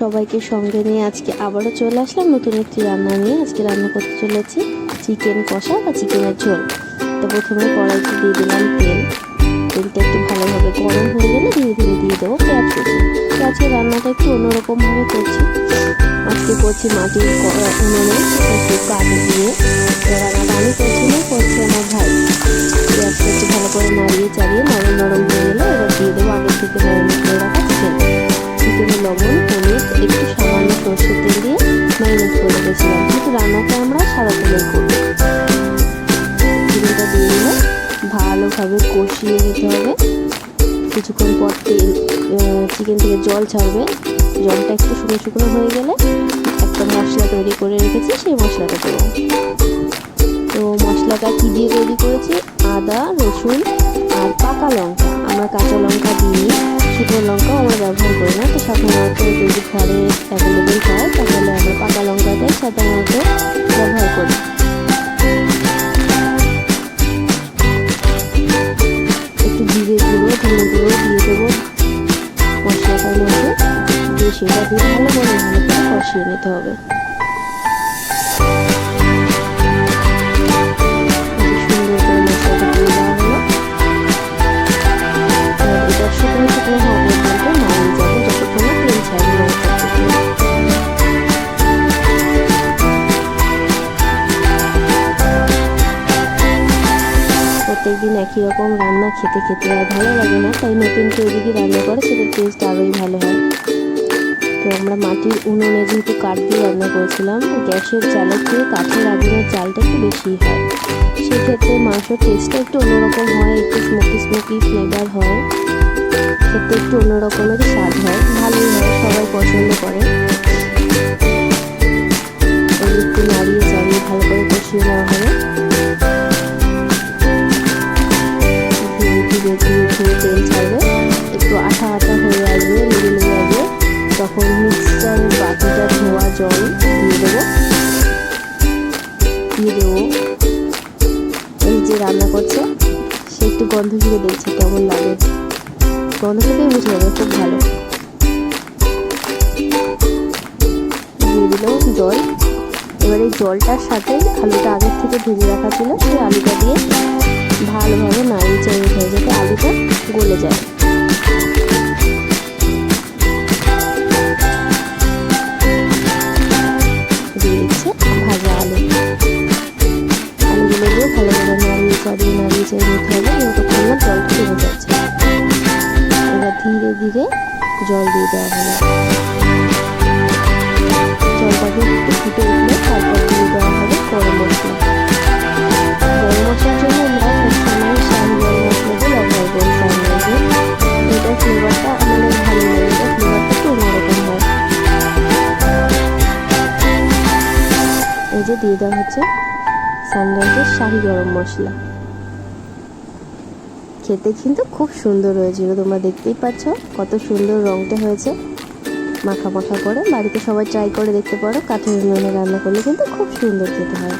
সবাইকে সঙ্গে নিয়ে আজকে আবারও চলে আসলাম নতুন একটি রান্না নিয়ে। আজকে রান্না করতে চলেছি চিকেন কষা বা চিকেনের ঝোল। তো প্রথমে কড়াইতে দিয়ে দিলাম তেল। তেলটা একটু ভালোভাবে গরম হয়ে গেলে ধীরে ধীরে দিয়ে দেবো পেঁয়াজ কুচি। তো আজকে রান্নাটা একটু অন্যরকমভাবে করছি। আজকে করছি মাটির উনুনে একটু কাঠ দিয়ে। রান্নাটা আমি করছি না, করছি আমার ভাই। পেঁয়াজটা একটু ভালো করে নাড়িয়ে চাড়িয়ে নরম নরম হয়ে গেলে এবার দিয়ে দেবো আগে থেকে ম্যারিনেট করে রাখা চিকেন। চিকেনে লবণ, হলুদ, একটু সামান্য সরষের তেল দিয়ে ম্যারিনেট করে রেখেছিলাম, কিন্তু রান্নাটা আমরা সাদা তেলে করব। চিকেনটা দিয়ে দিলে ভালোভাবে কষিয়ে নিতে হবে। কিছুক্ষণ পর চিকেন থেকে জল ছাড়বে। জলটা একটু শুকনো শুকনো হয়ে গেলে একটা মশলা তৈরি করে রেখেছি, সেই মশলাটা দেবো। তো মশলাটা কী দিয়ে তৈরি করেছি? আদা, রসুন আর পাকা লঙ্কা। আমরা কাঁচা লঙ্কা দিই, শুকনো লঙ্কাও আমরা ব্যবহার করি না। তো সাধারণত যদি ঘরে অ্যাভেলেবেল হয় তাহলে আমরা পাকা লঙ্কাটাই সাধারণত ব্যবহার করি। একটু জিরে গুঁড়ো, ধনে গুঁড়ো দিয়ে দেবো মশলাটার মধ্যে, দিয়ে সেটা দিয়ে ভালো করে কষিয়ে নিতে হবে। প্রত্যেকদিন একই রকম রান্না খেতে খেতে আর ভালো লাগে না, তাই নতুন কেউ যদি রান্না করে সেটার টেস্ট আরোই ভালো হয়। তো আমরা মাটির উনুনে যেহেতু কাঠ দিয়ে রান্না করেছিলাম, গ্যাসের চালের থেকে কাঠের আগুনের চালটা একটু বেশি হয়। সেক্ষেত্রে মাংসের টেস্টটা একটু অন্যরকম হয়, একটু স্মোকি স্মোকি ফ্লেভার হয়, খেতে একটু অন্যরকমের স্বাদ হয়, ভালোই হয়, সবাই পছন্দ করে। একটু নাড়িয়ে চাড়িয়ে ভালো করে কষিয়ে নেওয়া হবে। ধীরে ধীরে ধীরে তেল ছাড়বে, একটু আঠা আঠা হয়ে আসবে, লেগে লেগে আসবে, তখন মিক্সচারের বাটিটা ধোয়া জল দিয়ে দেবো। এই যে রান্না করছে সে একটু গন্ধ ফিরে দেখছে কেমন লাগে, গন্ধ থেকেই বুঝে যাবে খুব ভালো। দিয়ে দিল জল। এবার এই জলটার সাথে আলুটা আগের থেকে ভেজে রাখা ছিল, সেই আলুটা দিয়ে ভালোভাবে নাড়িয়ে চাড়িয়ে হয়ে যাতে আলুটা গলে যায়। দিয়ে দিচ্ছে ভাজা আলুগুলো দিয়ে ভালো করে নাড়িয়ে চাড়িয়ে নিতে হবে, যতক্ষণ না জলটা কমে যাচ্ছে। এবার ধীরে ধীরে জল দিয়ে দেওয়া হলো। জলটাকে একটু ফুটে উঠলে তারপর দিয়ে দেওয়া হবে গরম মশলা। গরম মশলার জন্য আমরা সবসময় শাহি গরম মশলাটা ব্যবহার করি। এটার ফ্লেভারটা আমাদের ভালো লাগে, এটার ফ্লেভারটা একটু অন্যরকম হয়। এই যে দিয়ে দেওয়া হচ্ছে সানরাইজের শাহি গরম মশলা। খেতে কিন্তু খুব সুন্দর হয়েছিল, তোমরা দেখতেই পাচ্ছ কত সুন্দর রঙটা হয়েছে মাখা মাখা করে। বাড়িতে সবাই ট্রাই করে দেখতে পারো, কাঠের উনুনে রান্না করলে কিন্তু খুব সুন্দর খেতে হয়।